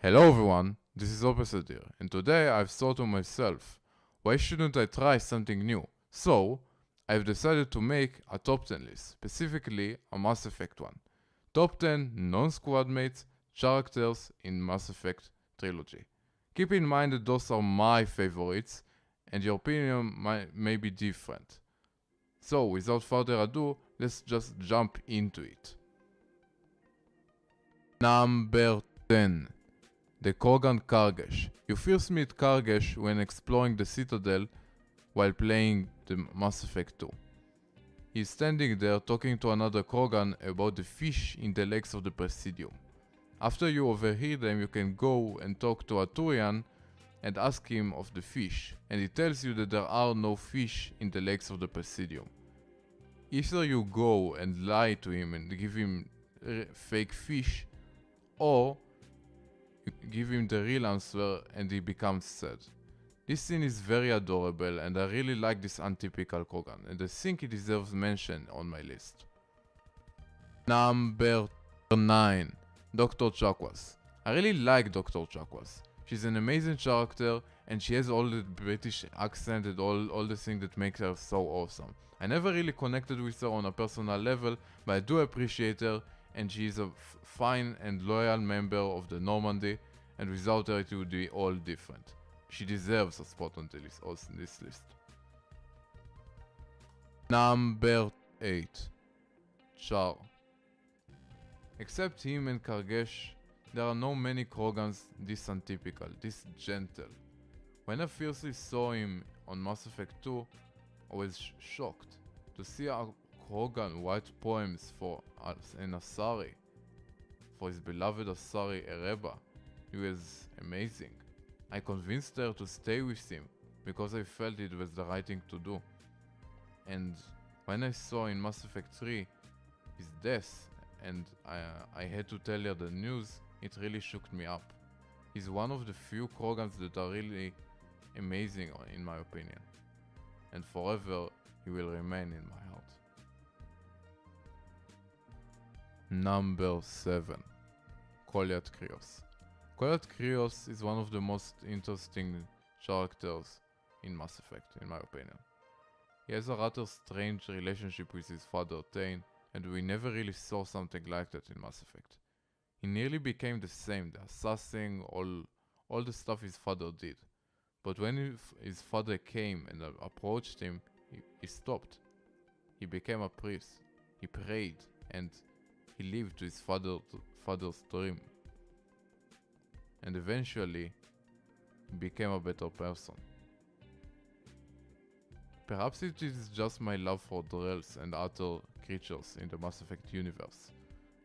Hello everyone, this is Opposite here, and today I've thought to myself, why shouldn't I try something new? So, I've decided to make a top 10 list, specifically a Mass Effect one. Top 10 non-Squadmate characters in Mass Effect trilogy. Keep in mind that those are my favorites, and your opinion may be different. So, without further ado, let's just jump into it. Number 10. The Krogan Kargesh. You first meet Kargesh when exploring the Citadel while playing the Mass Effect 2. He's standing there talking to another Krogan about the fish in the lakes of the Presidium. After you overhear them, you can go and talk to a Turian and ask him of the fish, and he tells you that there are no fish in the lakes of the Presidium. Either you go and lie to him and give him fake fish, or you give him the real answer and he becomes sad. This scene is very adorable and I really like this untypical Krogan, and I think he deserves mention on my list. Number 9. Dr. Chakwas. I really like Dr. Chakwas. She's an amazing character and she has all the British accent and all the things that make her so awesome. I never really connected with her on a personal level, but I do appreciate her, and she is a fine and loyal member of the Normandy, and without her it would be all different. She deserves a spot on the list, also in this list. Number 8. Char. Except him and Kargesh, there are no many Krogans this untypical, this gentle. When I firstly saw him on Mass Effect 2, I was shocked to see a Krogan write poems for an Asari, for his beloved Asari Ereba. He was amazing. I convinced her to stay with him because I felt it was the right thing to do. And when I saw in Mass Effect 3 his death and I had to tell her the news, it really shook me up. He's one of the few Krogans that are really amazing in my opinion, and forever he will remain in my heart. Number 7. Kolyat Krios. Kolyat Krios is one of the most interesting characters in Mass Effect, in my opinion. He has a rather strange relationship with his father Tain, and we never really saw something like that in Mass Effect. He nearly became the same, the assassin, all the stuff his father did. But when his father came and approached him, he stopped. He became a priest. He prayed and he lived his father's dream. And eventually, he became a better person. Perhaps it is just my love for Drells and other creatures in the Mass Effect universe,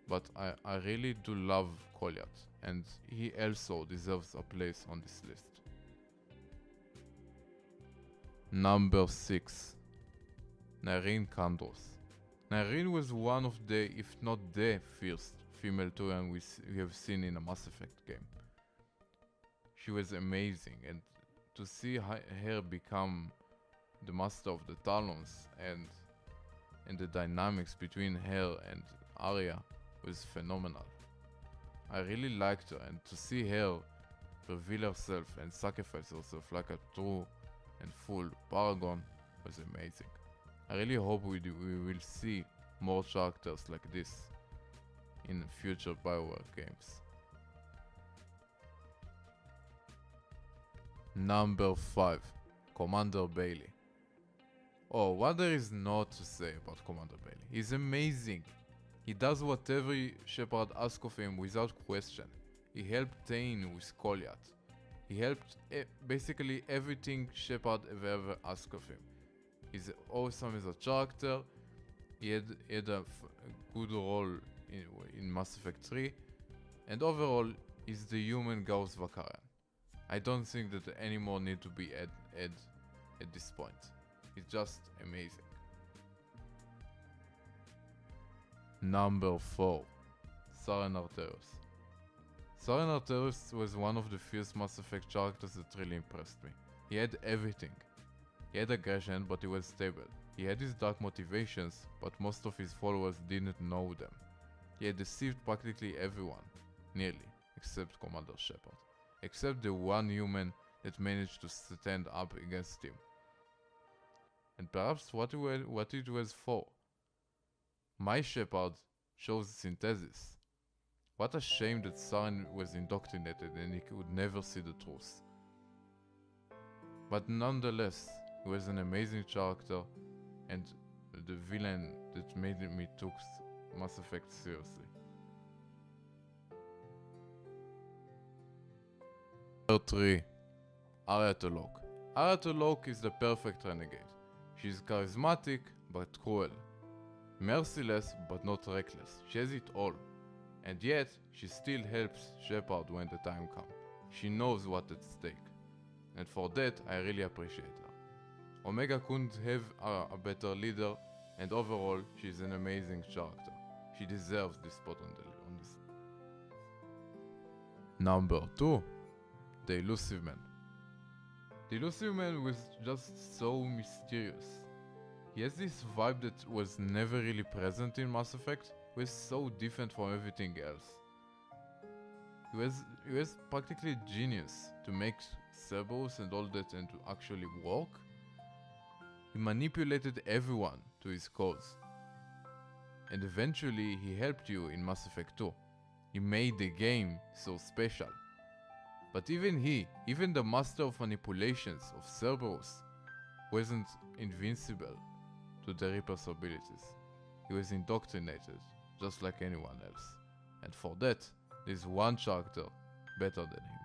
but I really do love Kolyat, and he also deserves a place on this list. Number 6. Nyreen Kandros. Nyreen was one of the, if not the first female Turian we have seen in a Mass Effect game. She was amazing, and to see her become the master of the Talons and the dynamics between her and Arya was phenomenal. I really liked her, and to see her reveal herself and sacrifice herself like a true and full paragon was amazing. I really hope we will see more characters like this in future BioWare games. Number 5. Commander Bailey. Oh, what there is not to say about Commander Bailey. He's amazing. He does whatever Shepard asks of him without question. He helped Tain with Kolyat. He helped basically everything Shepard ever asked of him. He's awesome as a character. He had a good role in Mass Effect 3. And overall, he's the human Gauss Vakarian. I don't think that any more need to be added at this point. It's just amazing. Number 4. Saren Arterius. Saren Arterius was one of the first Mass Effect characters that really impressed me. He had everything. He had aggression, but he was stable. He had his dark motivations, but most of his followers didn't know them. He had deceived practically everyone, nearly, except Commander Shepard. Except the one human that managed to stand up against him. And perhaps what it was for. My Shepard shows synthesis. What a shame that Saren was indoctrinated and he could never see the truth. But nonetheless, he was an amazing character and the villain that made me took Mass Effect seriously. Number 3. Arya T'Loak. Arya T'Loak is the perfect renegade. She is charismatic but cruel. Merciless but not reckless. She has it all. And yet, she still helps Shepard when the time comes. She knows what's at stake. And for that, I really appreciate her. Omega couldn't have a better leader, and overall, she's an amazing character. She deserves this spot on this. Number 2. The Elusive Man. The Elusive Man was just so mysterious. He has this vibe that was never really present in Mass Effect. He was so different from everything else. He was practically a genius to make Cerberus and all that and to actually work. He manipulated everyone to his cause. And eventually he helped you in Mass Effect 2. He made the game so special. But even the master of manipulations of Cerberus, wasn't invincible to the Reaper's abilities. He was indoctrinated, just like anyone else. And for that, there's one character better than him.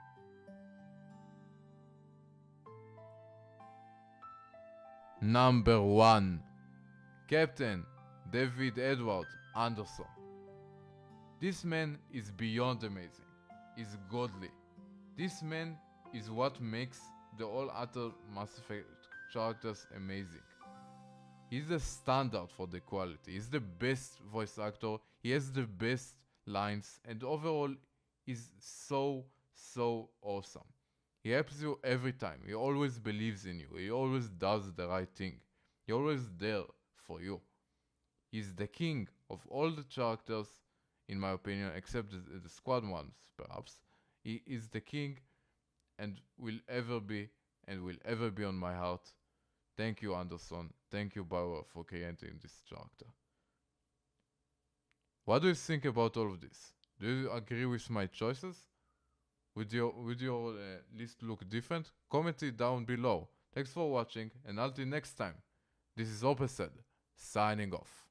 Number 1. Captain David Edward Anderson. This man is beyond amazing. He's godly. This man is what makes the all other Mass Effect characters amazing. He's the standard for the quality. He's the best voice actor. He has the best lines, and overall, he's so awesome. He helps you every time. He always believes in you. He always does the right thing. He's always there for you. He's the king of all the characters, in my opinion, except the squad ones, perhaps. He is the king and will ever be on my heart. Thank you, Anderson. Thank you, Bauer, for creating this character. What do you think about all of this? Do you agree with my choices? Would your list look different? Comment it down below. Thanks for watching, and until next time, this is Opused, signing off.